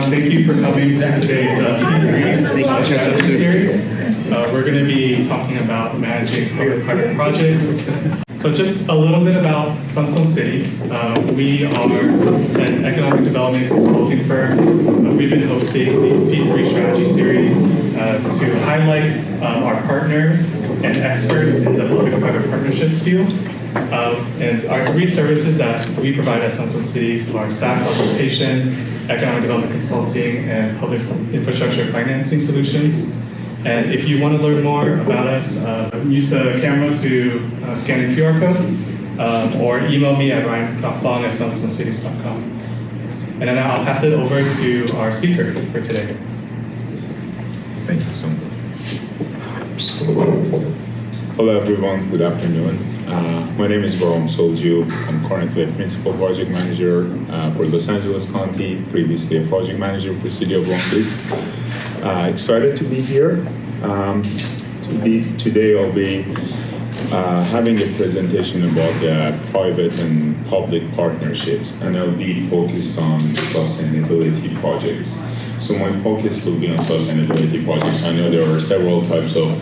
Thank you for coming to today's strategy series. We're going to be talking about managing public-private projects. So just a little bit about Sunstone Cities. We are an economic development consulting firm. We've been hosting these P3 strategy series to highlight our partners and experts in the public-private partnerships field. And our three services that we provide at Sunstone Cities are staff augmentation, economic development consulting, and public infrastructure financing solutions. And if you want to learn more about us, use the camera to scan the QR code, or email me at ryan.fong@sunstonecities.com. And then I'll pass it over to our speaker for today. Thank you so much. Hello everyone, good afternoon. My name is Bahram Solhjou. I'm currently a principal project manager for Los Angeles County, previously a project manager for the city of Long Beach. Excited to be here. Today I'll be having a presentation about private and public partnerships, and I'll be focused on sustainability projects. So my focus will be on sustainability projects. I know there are several types of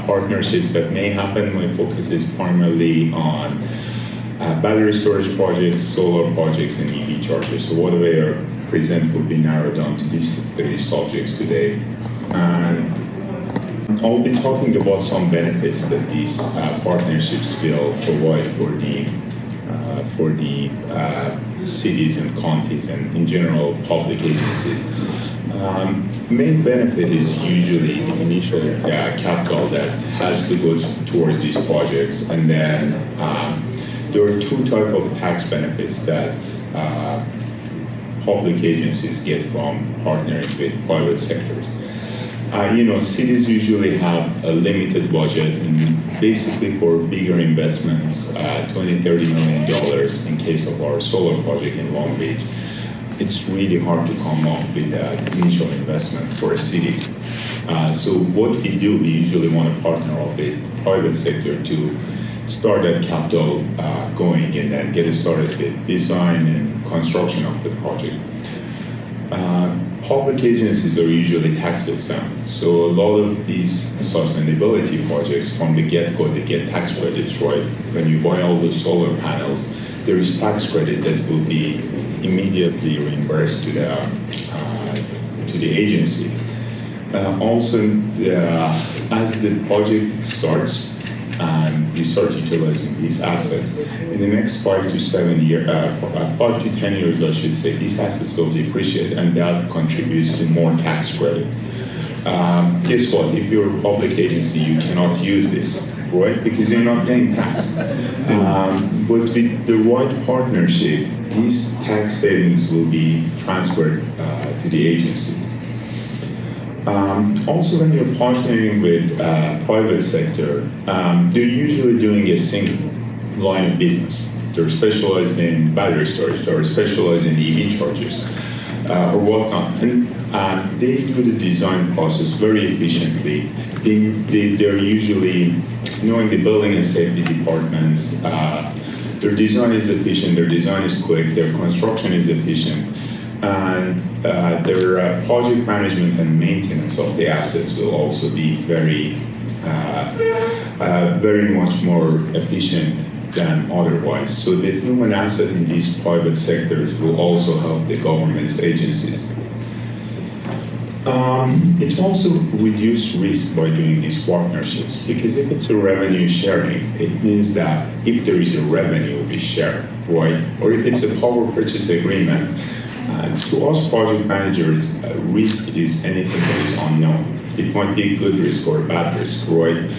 partnerships that may happen. My focus is primarily on battery storage projects, solar projects, and EV chargers. So what I present will be narrowed down to these three subjects today. And I'll be talking about some benefits that these partnerships will provide for the cities and counties and in general public agencies. Main benefit is usually the initial capital that has to go towards these projects, and then there are two types of tax benefits that public agencies get from partnering with private sectors. Cities usually have a limited budget, and basically for bigger investments, $20–30 million in case of our solar project in Long Beach, it's really hard to come up with that initial investment for a city. So what we do, we usually want to partner up with private sector to start that capital going and then get it started with design and construction of the project. Public agencies are usually tax exempt, so a lot of these sustainability projects from the get-go, they get tax credits, right? When you buy all the solar panels, there is tax credit that will be immediately reimbursed to the agency. Also, as the project starts and we start utilizing these assets, in the next 5 to 10 years, I should say, these assets will depreciate, and that contributes to more tax credit. Guess what? If you're a public agency, you cannot use this, right? Because you're not paying tax. But with the right partnership, these tax savings will be transferred to the agencies. Also, when you're partnering with private sector, they're usually doing a single line of business. They're specialized in battery storage, they're specialized in EV chargers, or whatnot. And they do the design process very efficiently. They're usually knowing the building and safety departments. Their design is efficient, their design is quick, their construction is efficient, and their project management and maintenance of the assets will also be very much more efficient than otherwise. So the human asset in these private sectors will also help the government agencies. It also reduces risk by doing these partnerships, because if it's a revenue sharing, it means that if there is a revenue, we share, right? Or if it's a power purchase agreement, to us project managers, risk is anything that is unknown. It might be a good risk or a bad risk, right?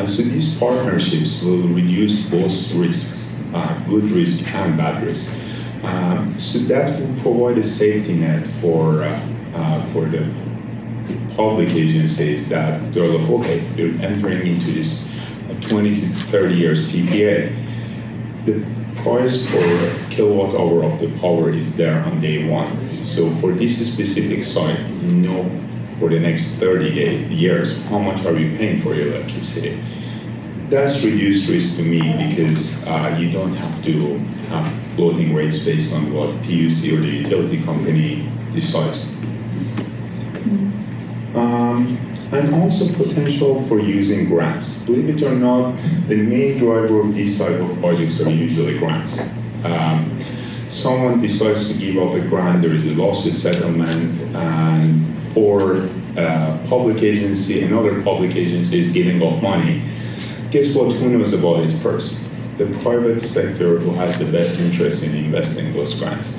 So these partnerships will reduce both risks, good risk and bad risk. So that will provide a safety net for the public agencies, that they're like, okay, they're entering into this 20 to 30 years PPA. The price for kilowatt hour of the power is there on day one. So for this specific site, you know for the next 30 years, how much are you paying for your electricity? That's reduced risk to me, because you don't have to have floating rates based on what PUC or the utility company decides. And also potential for using grants. Believe it or not, the main driver of these type of projects are usually grants. Someone decides to give up a grant, there is a lawsuit settlement, or public agency, another public agency is giving up money. Guess what? Who knows about it first? The private sector, who has the best interest in investing those grants.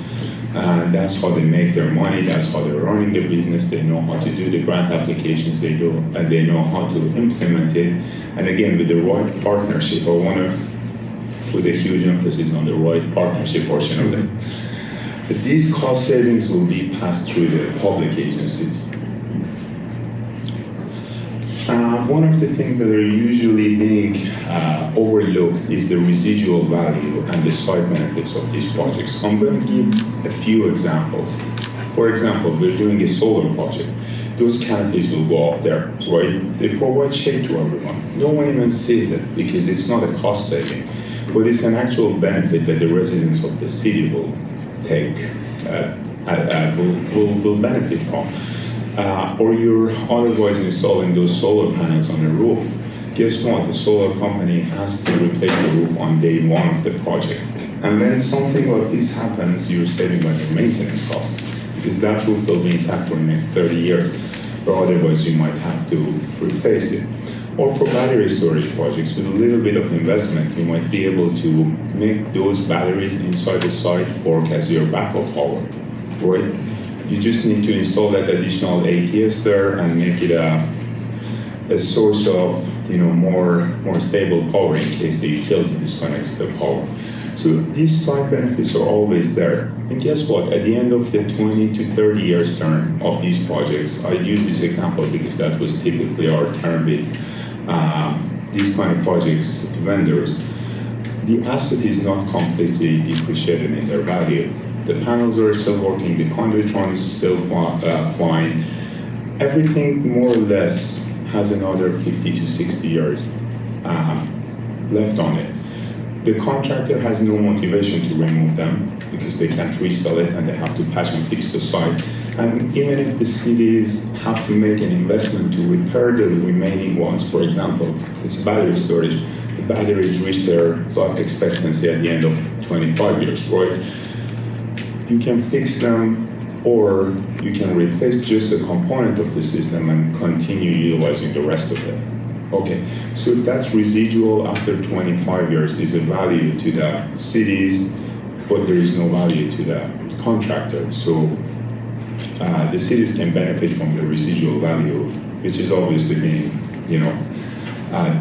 And that's how they make their money, that's how they're running their business, they know how to do the grant applications they do, and they know how to implement it. And again, with the right partnership, I want to put a huge emphasis on the right partnership portion of it. But these cost savings will be passed through the public agencies. One of the things that are usually being overlooked is the residual value and the side benefits of these projects. I'm going to give a few examples. For example, we're doing a solar project. Those canopies will go up there, right? They provide shade to everyone. No one even sees it because it's not a cost saving, but it's an actual benefit that the residents of the city will take, will benefit from. Or you're otherwise installing those solar panels on the roof. Guess what? The solar company has to replace the roof on day one of the project. And when something like this happens, you're saving on your maintenance costs because that roof will be intact for the next 30 years, or otherwise you might have to replace it. Or for battery storage projects, with a little bit of investment, you might be able to make those batteries inside the site work as your backup power, right? You just need to install that additional ATS there and make it a source of more stable power in case the utility disconnects the power. So these side benefits are always there. And guess what? At the end of the 20 to 30 years term of these projects, I use this example because that was typically our term with these kind of projects vendors. The asset is not completely depreciated in their value. The panels are still working, the conduit is still fine. Everything more or less has another 50 to 60 years left on it. The contractor has no motivation to remove them because they can't resell it and they have to patch and fix the site. And even if the cities have to make an investment to repair the remaining ones, for example, it's battery storage. The batteries reach their life expectancy at the end of 25 years, right? You can fix them or you can replace just a component of the system and continue utilizing the rest of it. Okay, so that's residual after 25 years is a value to the cities, but there is no value to the contractor. So the cities can benefit from the residual value, which is obviously being,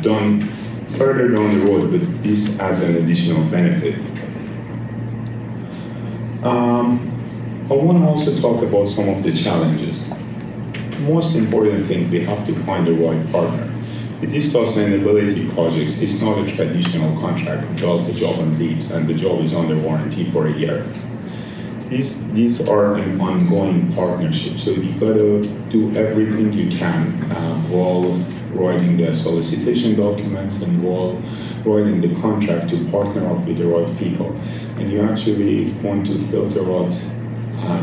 done further down the road, but this adds an additional benefit. I want to also talk about some of the challenges. Most important thing, we have to find the right partner. With these sustainability projects, it's not a traditional contract who does the job and leaves, and the job is under warranty for a year. These are an ongoing partnership, so you gotta do everything you can while writing the solicitation documents and while writing the contract to partner up with the right people. And you actually want to filter out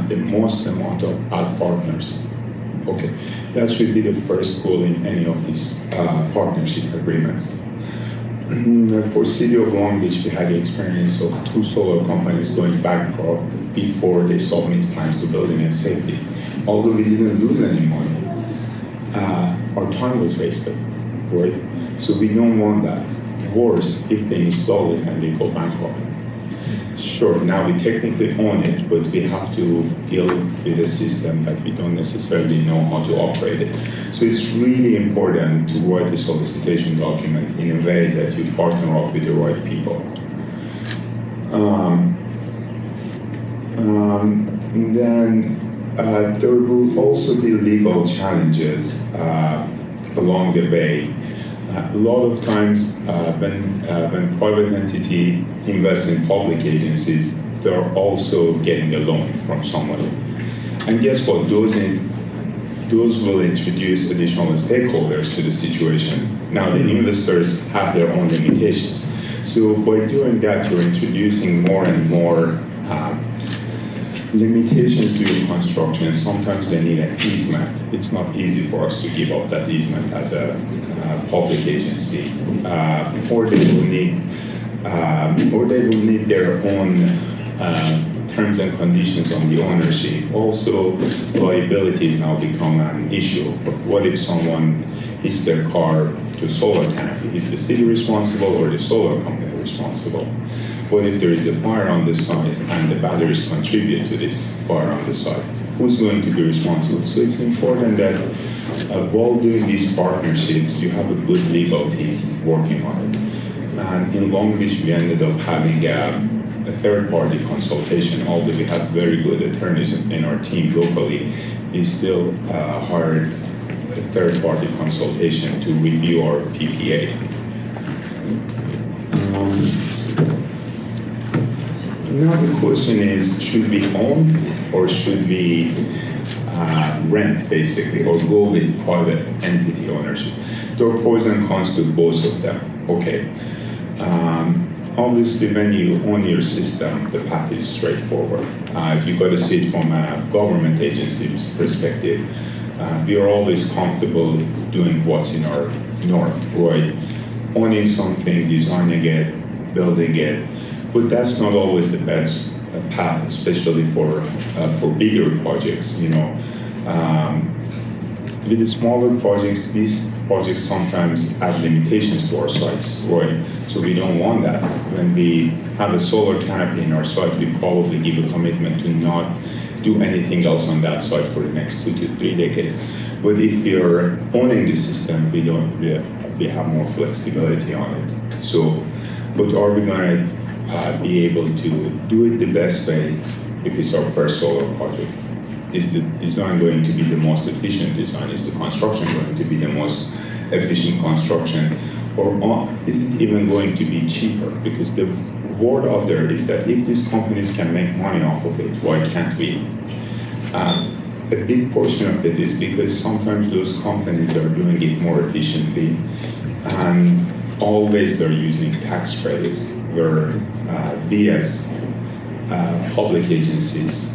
the most amount of bad partners. Okay, that should be the first goal in any of these partnership agreements. For City of Long Beach, we had the experience of 2 solar companies going bankrupt before they submit plans to building and safety. Although we didn't lose any money, our time was wasted, right? So we don't want that. Worse, if they install it and they go bankrupt. Sure, now we technically own it, but we have to deal with a system that we don't necessarily know how to operate it. So it's really important to write the solicitation document in a way that you partner up with the right people. And then there will also be legal challenges along the way. A lot of times when private entity invests in public agencies, they're also getting a loan from somebody. And guess what? Those will introduce additional stakeholders to the situation. Now the investors have their own limitations. So by doing that, you're introducing more and more limitations to your construction. Sometimes they need an easement. It's not easy for us to give up that easement as a public agency, or they will need their own terms and conditions on the ownership. Also, liabilities now become an issue. But what if someone hits their car to solar canopy? Is the city responsible or the solar company responsible? What if there is a fire on the site and the batteries contribute to this fire on the site? Who's going to be responsible? So it's important that while doing these partnerships, you have a good legal team working on it. And in Long Beach, we ended up having a third-party consultation. Although we have very good attorneys in our team locally, we still hired a third-party consultation to review our PPA. Now the question is, should we own or should we rent, basically, or go with private entity ownership? There are pros and cons to both of them. Okay. Obviously, when you own your system, the path is straightforward. You got to see it from a government agency's perspective. We are always comfortable doing what's in our norm, right? Owning something, designing it, building it, but that's not always the best path, especially for bigger projects. With the smaller projects, these projects sometimes have limitations to our sites, right? So we don't want that. When we have a solar canopy in our site, we probably give a commitment to not do anything else on that site for the next 2 to 3 decades. But if you're owning the system, we have more flexibility on it. So, but are we going to be able to do it the best way if it's our first solar project? Is the design going to be the most efficient design? Is the construction going to be the most efficient construction? Or is it even going to be cheaper? Because the word out there is that if these companies can make money off of it, why can't we? A big portion of it is because sometimes those companies are doing it more efficiently, and always they're using tax credits, where we as public agencies,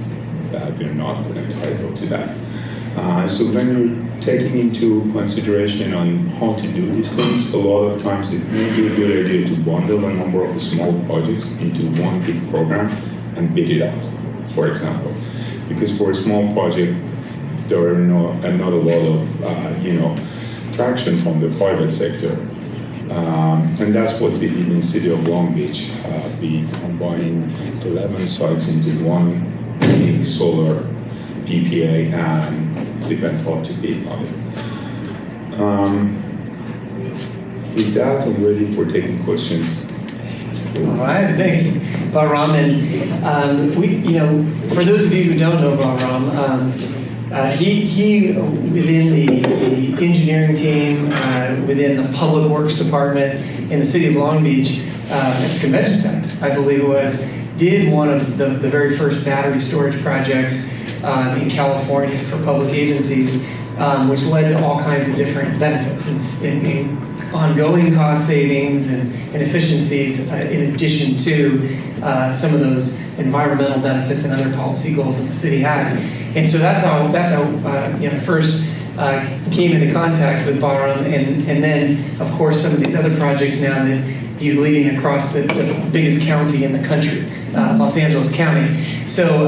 we're not entitled to that. So when you're taking into consideration on how to do these things, a lot of times it may be a good idea to bundle a number of small projects into one big program and bid it out, for example. Because for a small project, there are not a lot of traction from the private sector. And that's what we did in the city of Long Beach. We combined 11 sites into one big solar PPA, and we went out to bid on it. With that, I'm ready for taking questions. All right, thanks, Bahram. And for those of you who don't know Bahram, he within the engineering team, within the public works department in the city of Long Beach, at the convention center, I believe it was, did one of the very first battery storage projects in California for public agencies, which led to all kinds of different benefits in ongoing cost savings and efficiencies, in addition to some of those environmental benefits and other policy goals that the city had. And so that's how first came into contact with Bahram, and then of course some of these other projects now that he's leading across the biggest county in the country, Los Angeles County. So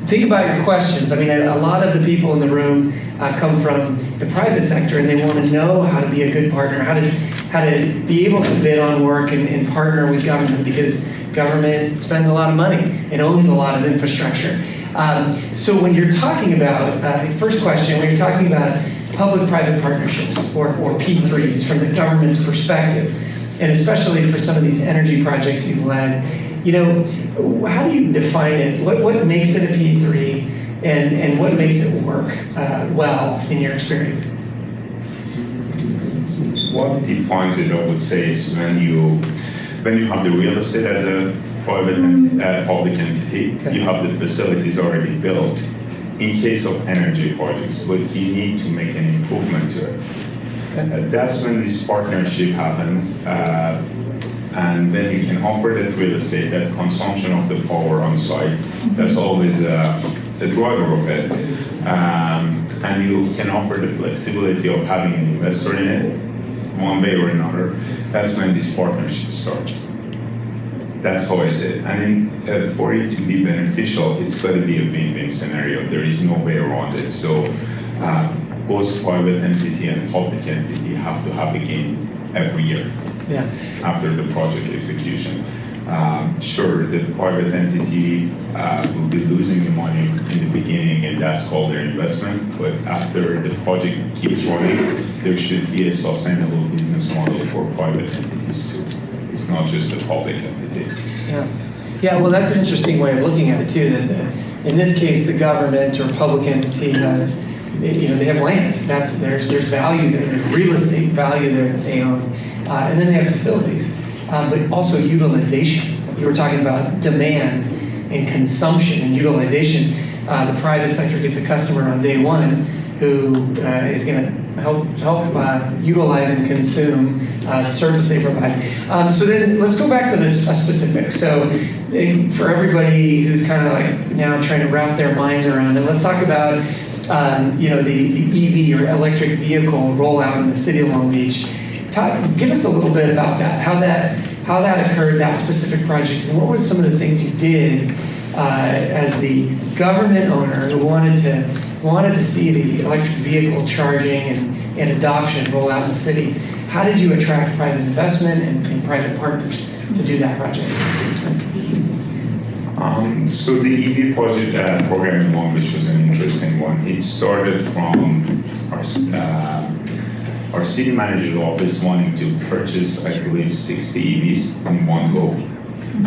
think about your questions. I mean, a lot of the people in the room come from the private sector, and they want to know how to be a good partner, how to be able to bid on work and partner with government, because government spends a lot of money and owns a lot of infrastructure. So when you're talking about, first question, when you're talking about public-private partnerships or P3s from the government's perspective, and especially for some of these energy projects you've led, how do you define it? What makes it a P3, and what makes it work well in your experience? What defines it, I would say, is when you have the real estate as a private public entity, okay. You have the facilities already built in case of energy projects, but you need to make an improvement to it. Okay. That's when this partnership happens. And then you can offer that real estate, that consumption of the power on site. That's always the driver of it. And you can offer the flexibility of having an investor in it, one way or another. That's when this partnership starts. That's how I see it. And for it to be beneficial, it's got to be a win-win scenario. There is no way around it. So both private entity and public entity have to have a gain every year after the project execution. Sure, the private entity will be losing the money in the beginning, and that's called their investment. But after the project keeps running, there should be a sustainable business model for private entities too. It's not just a public entity. Yeah. Well, that's an interesting way of looking at it too. That in this case, the government or public entity has, they have land. There's value there. There's real estate value there that they own, and then they have facilities, but also utilization. You were talking about demand and consumption and utilization. The private sector gets a customer on day one who is going to help utilize and consume the service they provide. So then let's go back to this specific. So for everybody who's kind of like now trying to wrap their minds around it, let's talk about the EV or electric vehicle rollout in the city of Long Beach. Give us a little bit about that, how that occurred, that specific project, and what were some of the things you did as the government owner who wanted to see the electric vehicle charging and adoption roll out in the city. How did you attract private investment and private partners to do that project? So the EV project program in Long Beach was an interesting one. It started from our city manager's office wanting to purchase, I believe, 60 EVs in one go.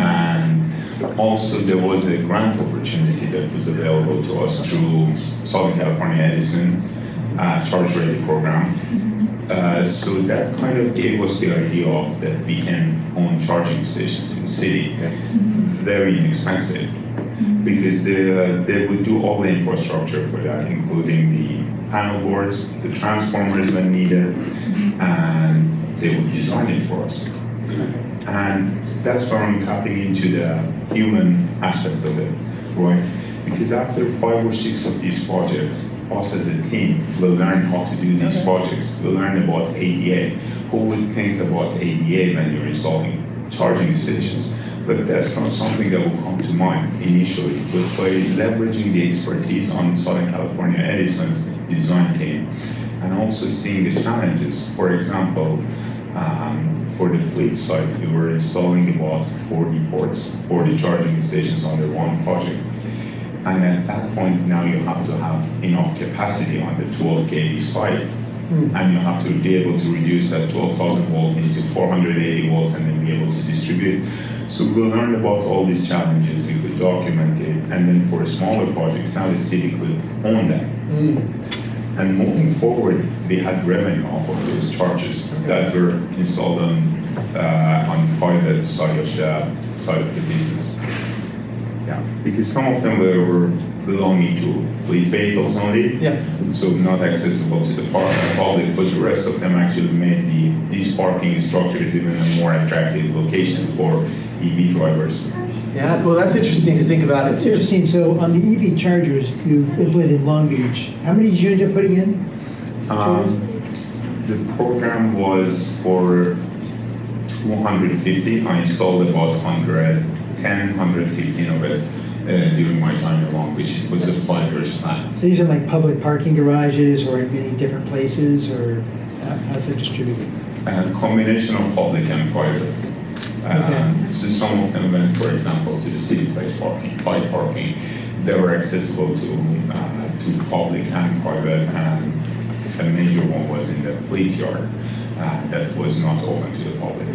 And also there was a grant opportunity that was available to us through Southern California Edison Charge Ready program. So that kind of gave us the idea of that we can own charging stations in the city. Very inexpensive, because they would do all the infrastructure for that, including the panel boards, the transformers when needed, and they would design it for us. And that's where I'm tapping into the human aspect of it, right? Because after 5 or 6 of these projects, us as a team will learn how to do these projects. We'll learn about ADA. Who would think about ADA when you're installing charging stations? But that's not something that will come to mind initially. But by leveraging the expertise on Southern California Edison's design team, and also seeing the challenges, for example, for the fleet side, we were installing about 40 charging stations under one project. And at that point, now you have to have enough capacity on the 12 kV side. And you have to be able to reduce that 12,000 volts into 480 volts and then be able to distribute. So we learned about all these challenges, we could document it, and then for smaller projects, now the city could own them. And moving forward, we had revenue off of those charges that were installed on private side of the business. Yeah, because some of them were belonging to fleet vehicles only, so not accessible to the public, but the rest of them actually made these parking structures even a more attractive location for EV drivers. Yeah, well, that's interesting to think about it too. Interesting. So on the EV chargers you implemented in Long Beach, how many did you end up putting in? The program was for 250. I installed about 115 of it during my time in Long Beach. It was a 5-year plan. These are like public parking garages or in many different places, or how's it distributed? A combination of public and private. So some of them went, for example, to the city place parking, bike parking. They were accessible to public and private, and a major one was in the fleet yard that was not open to the public.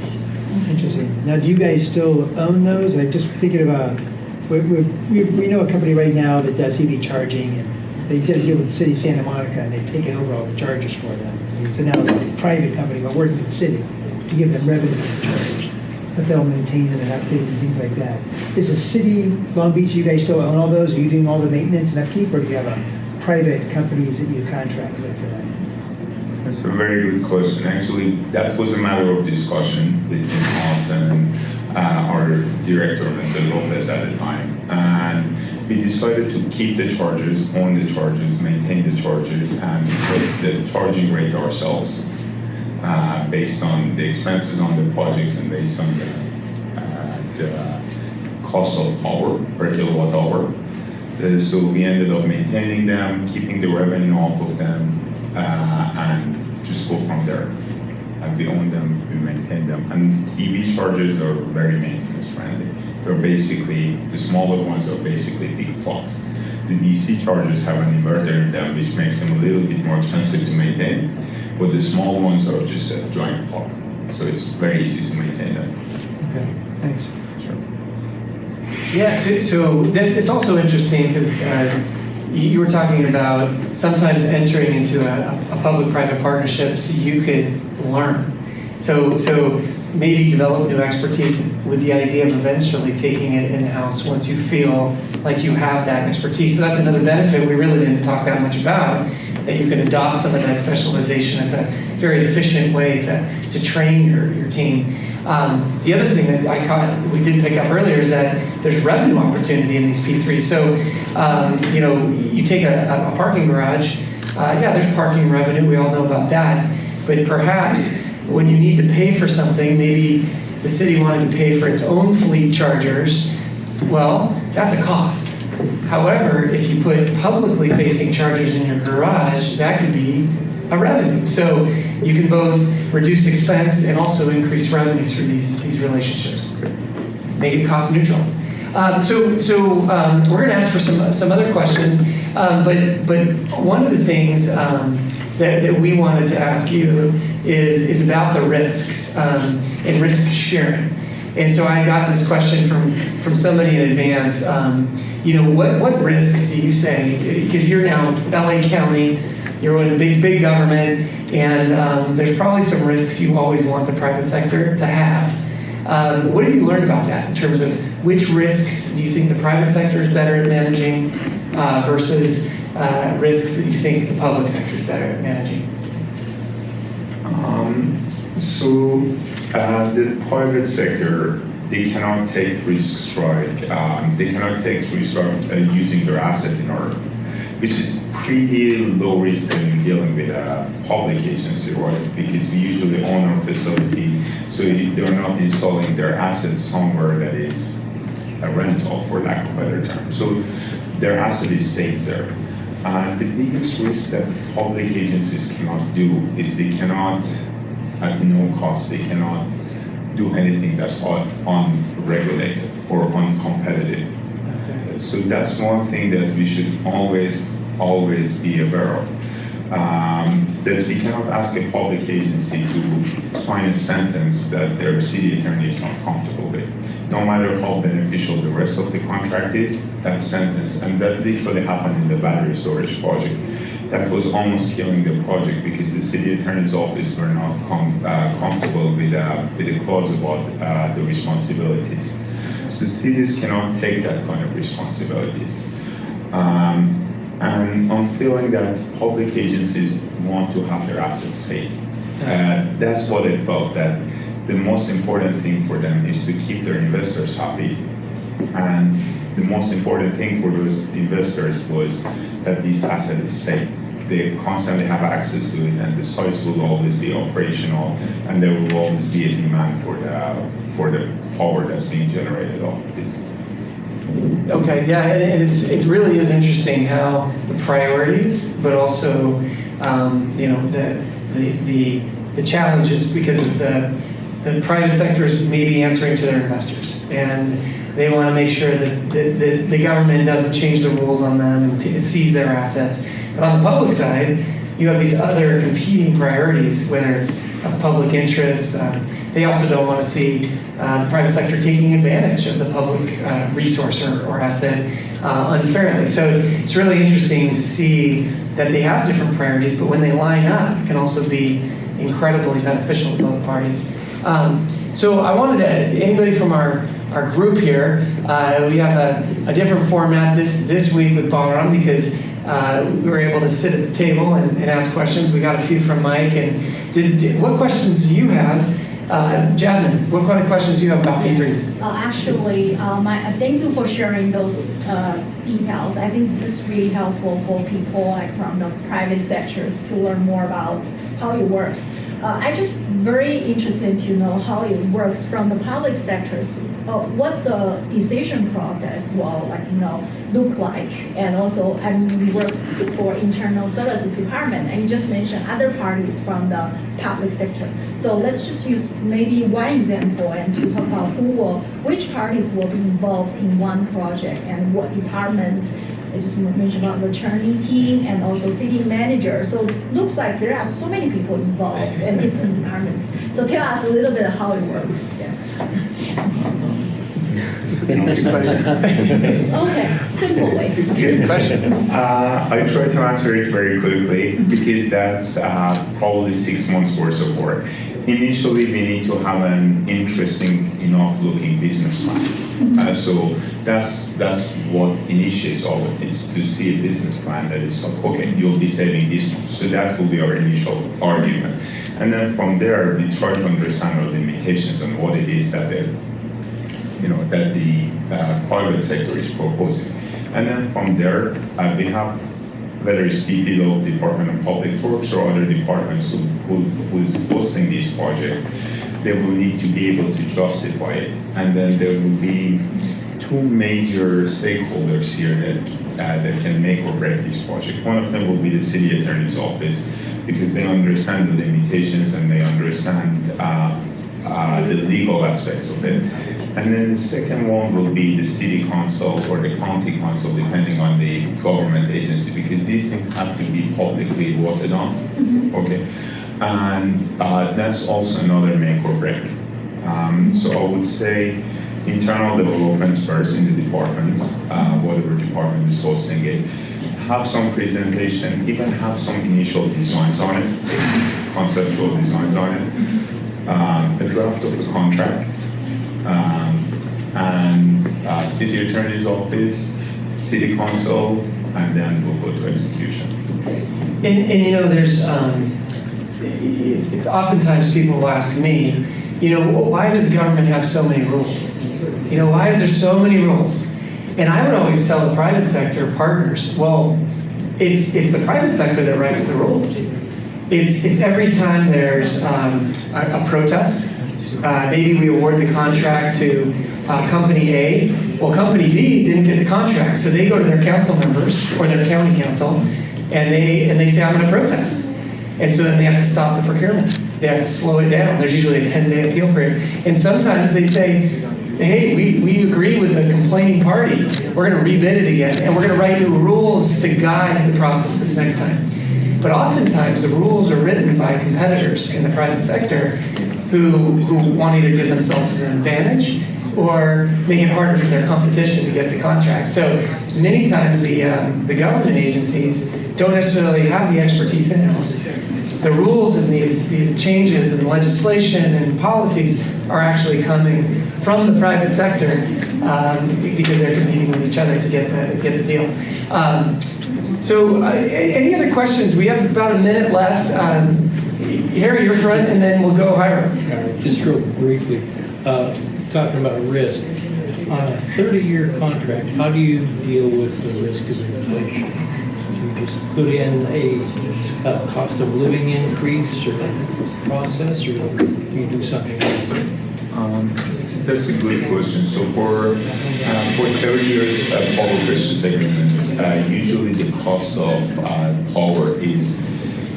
Interesting. Now, do you guys still own those? I'm just thinking about, we know a company right now that does EV charging, and they did a deal with the city of Santa Monica, and they've taken over all the chargers for them. So now it's a private company, but working with the city to give them revenue for the chargers. But they'll maintain them and update them and things like that. Is the city, Long Beach, you guys still own all those? Are you doing all the maintenance and upkeep, or do you have private companies that you contract with for that? That's a very good question. Actually, that was a matter of discussion between us and our director, Mr. Lopez, at the time. And we decided to keep the chargers, own the chargers, maintain the chargers, and set the charging rate ourselves based on the expenses on the projects and based on the cost of power per kilowatt hour. So we ended up maintaining them, keeping the revenue off of them, and just go from there. We own them, we maintain them. And EV chargers are very maintenance friendly. They're basically, the smaller ones are basically big plugs. The DC chargers have an inverter in them, which makes them a little bit more expensive to maintain, but the small ones are just a giant plug. So it's very easy to maintain them. Okay, thanks. Sure. Yeah, so it's also interesting because you were talking about sometimes entering into a public-private partnership so you could learn. So maybe develop new expertise with the idea of eventually taking it in-house once you feel like you have that expertise. So that's another benefit we really didn't talk that much about, that you can adopt some of that specialization. It's a very efficient way to train your team. The other thing that we didn't pick up earlier is that there's revenue opportunity in these P3s. So, you take a parking garage, there's parking revenue, we all know about that, but perhaps when you need to pay for something, maybe the city wanted to pay for its own fleet chargers, well, that's a cost. However, if you put publicly facing chargers in your garage, that could be a revenue. So you can both reduce expense and also increase revenues through these relationships. Make it cost neutral. So we're going to ask for some other questions, but one of the things that we wanted to ask you is about the risks and risk sharing. And so I got this question from somebody in advance. What risks do you say? Because you're now LA County, you're in a big government, and there's probably some risks you always want the private sector to have. What have you learned about that in terms of which risks do you think the private sector is better at managing versus risks that you think the public sector is better at managing? The private sector, they cannot take risks, right? They cannot take risks using their asset in order, which is pretty low risk when you're dealing with a public agency, right? Because we usually own our facility, so they're not installing their assets somewhere that is a rental, for lack of a better term. So their asset is safe there. The biggest risk that public agencies cannot do is they cannot, at no cost, they cannot do anything that's unregulated or uncompetitive. Okay. So that's one thing that we should always be aware of. That we cannot ask a public agency to sign a sentence that their city attorney is not comfortable with. No matter how beneficial the rest of the contract is, that sentence, and that literally happened in the battery storage project. That was almost killing the project because the city attorney's office were not comfortable with a clause about the responsibilities. So cities cannot take that kind of responsibilities. And I'm feeling that public agencies want to have their assets safe. That's what I felt, that the most important thing for them is to keep their investors happy. And the most important thing for those investors was that this asset is safe. They constantly have access to it, and the sites will always be operational, and there will always be a demand for the power that's being generated off of this. Okay, yeah, and it really is interesting how the priorities, but also the challenges, because of the private sector is maybe answering to their investors, and they want to make sure that the government doesn't change the rules on them and seize their assets. But on the public side, you have these other competing priorities, whether it's of public interest. They also don't want to see the private sector taking advantage of the public resource or asset unfairly. So it's really interesting to see that they have different priorities, but when they line up, it can also be incredibly beneficial to both parties. So I wanted to, anybody from our group here, we have a different format this week with Bahram because we were able to sit at the table and ask questions. We got a few from Mike. And what questions do you have? Jasmine, what kind of questions do you have about P3s? Actually, thank you for sharing those details. I think this is really helpful for people like from the private sectors to learn more about how it works. I just very interested to know how it works from the public sectors. What the decision process will look like, and also we work for internal services department, and you just mentioned other parties from the public sector. So let's just use maybe one example and to talk about which parties will be involved in one project and what department. I just mentioned about the churning team and also city manager. So it looks like there are so many people involved and different departments. So tell us a little bit how it works. Okay, simple way. Good question. I try to answer it very quickly because that's probably 6 months worth of work. Initially, we need to have an interesting enough looking business plan. So that's what initiates all of this, to see a business plan that is like, okay, you'll be saving this much. So that will be our initial argument. And then from there, we try to understand our limitations and what it is that the private sector is proposing. And then from there, we have, whether it's BPO, Department of Public Works, or other departments who is hosting this project, they will need to be able to justify it. And then there will be two major stakeholders here that can make or break this project. One of them will be the city attorney's office, because they understand the limitations and they understand the legal aspects of it. And then the second one will be the city council or the county council, depending on the government agency, because these things have to be publicly voted on. Okay, and that's also another make or break. So I would say internal developments first in the departments, whatever department is hosting it. Have some presentation, even have some initial designs on it, conceptual designs on it, a draft of the contract, and city attorney's office, city council, and then we'll go to execution. And there's, it's oftentimes people will ask me, why does the government have so many rules? Why is there so many rules? And I would always tell the private sector partners, well, it's the private sector that writes the rules. It's every time there's a protest, maybe we award the contract to company A. Well, company B didn't get the contract, so they go to their council members or their county council, and they say, I'm going to protest. And so then they have to stop the procurement. They have to slow it down. There's usually a 10-day appeal period. And sometimes they say, hey, we agree with the complaining party. We're going to rebid it again, and we're going to write new rules to guide the process this next time. But oftentimes the rules are written by competitors in the private sector who want either give themselves an advantage or make it harder for their competition to get the contract. So many times the government agencies don't necessarily have the expertise in-house. The rules and these changes in legislation and policies are actually coming from the private sector because they're competing with each other to get the deal. So any other questions? We have about a minute left. Harry, you're front, and then we'll go Hiram. Just real briefly, talking about risk. On a 30-year contract, how do you deal with the risk of inflation? Do you just put in a cost of living increase or process, or do you do something else? That's a good question. So for 30 years power purchase agreements, usually the cost of power is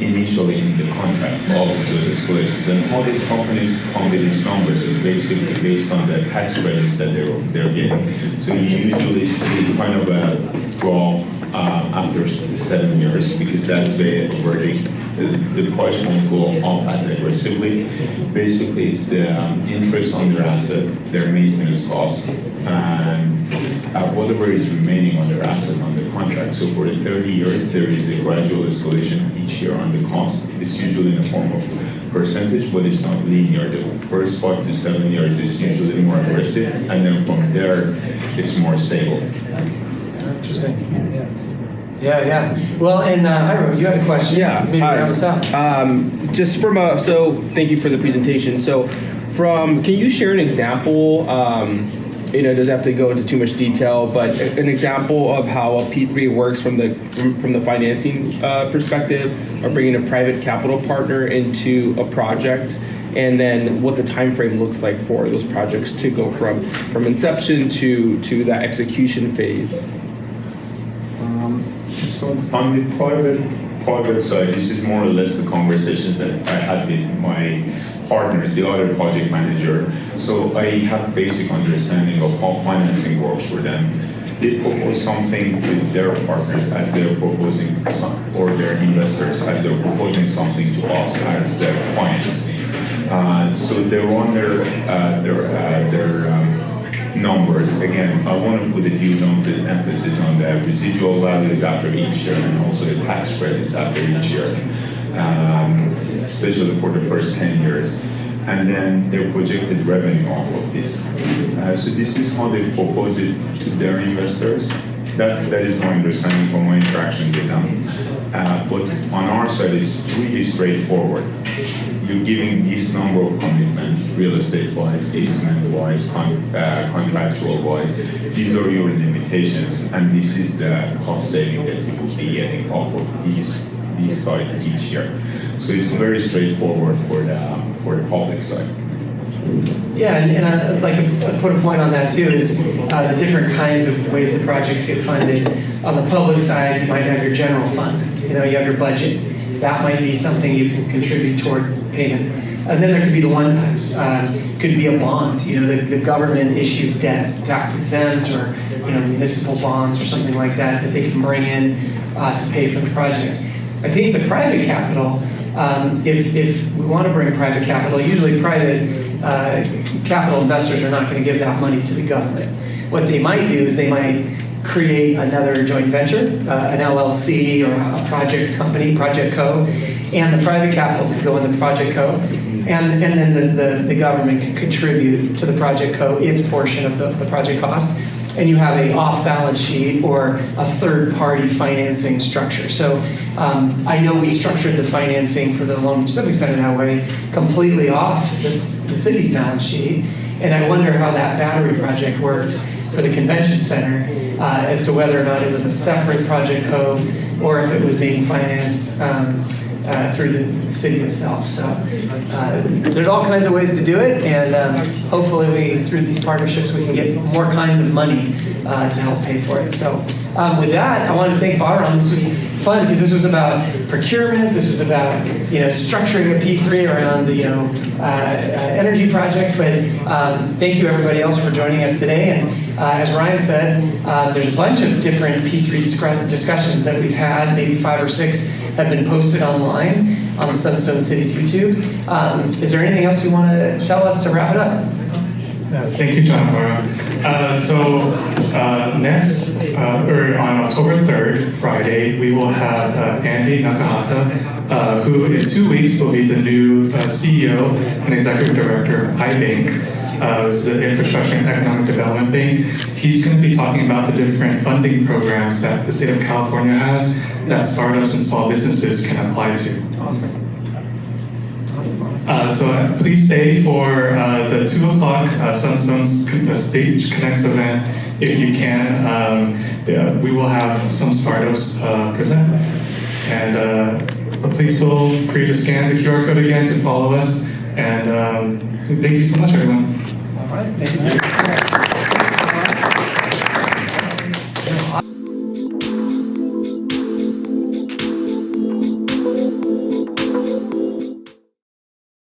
initially in the contract, all of those escalations. And how these companies come with these numbers is basically based on the tax credits that they're getting. So you usually see kind of a drop after 7 years, because that's where the price won't go up as aggressively. Basically, it's the interest on their asset, their maintenance costs, and whatever is remaining on their asset on the contract. So for the 30 years, there is a gradual escalation each year on the cost. It's usually in the form of percentage, but it's not linear. The first 5 to 7 years is usually more aggressive, and then from there, it's more stable. Interesting. Yeah. Yeah. Well, and Hiram, you had a question. Yeah. Maybe round us out. Just so thank you for the presentation. So can you share an example, it doesn't have to go into too much detail, but an example of how a P3 works from the financing perspective, or bringing a private capital partner into a project, and then what the time frame looks like for those projects to go from inception to that execution phase? So on the private side, this is more or less the conversations that I had with my partners, the other project manager. So I have basic understanding of how financing works for them. They propose something to their partners as they're proposing or their investors as they're proposing something to us as their clients. So they run their numbers. Again, I want to put a huge emphasis on the residual values after each year and also the tax credits after each year, especially for the first 10 years. And then their projected revenue off of this. So this is how they propose it to their investors. That is my understanding from my interaction with them. But on our side, it's really straightforward. You're giving this number of commitments, real estate-wise, easement-wise, contractual-wise. These are your limitations, and this is the cost saving that you will be getting off of these side each year. So it's very straightforward for the public side. Yeah, and I'd like to put a point on that too, is the different kinds of ways the projects get funded. On the public side, you might have your general fund. You have your budget. That might be something you can contribute toward payment. And then there could be the one-times. Could be a bond. The government issues debt, tax exempt, or municipal bonds or something like that they can bring in to pay for the project. I think the private capital, if we want to bring private capital, usually private capital investors are not going to give that money to the government. What they might do is they might create another joint venture, an LLC or a project company, project co, and the private capital could go in the project co, and then the government can contribute to the project co its portion of the project cost, and you have a off-balance sheet or a third-party financing structure. So I know we structured the financing for the Long Beach Civic Center that way, completely off the city's balance sheet, and I wonder how that battery project worked for the convention center, as to whether or not it was a separate project code or if it was being financed through the city itself. So there's all kinds of ways to do it, and hopefully through these partnerships we can get more kinds of money to help pay for it. So with that, I want to thank Bahram. This was fun because this was about procurement. This was about structuring a P3 around energy projects. But thank you everybody else for joining us today. And as Ryan said, there's a bunch of different P3 discussions that we've had. Maybe 5 or 6 have been posted online on the Sunstone City's YouTube. Is there anything else you want to tell us to wrap it up? Thank you, John. Next, or on October 3rd, Friday, we will have Andy Nakahata, who in 2 weeks will be the new CEO and Executive Director of iBank, it's the Infrastructure and Economic Development Bank. He's going to be talking about the different funding programs that the state of California has that startups and small businesses can apply to. Awesome. So please stay for the 2 o'clock Sunstone Stage Connects event if you can. We will have some startups present. And please feel free to scan the QR code again to follow us. And thank you so much, everyone. All right. Thank you.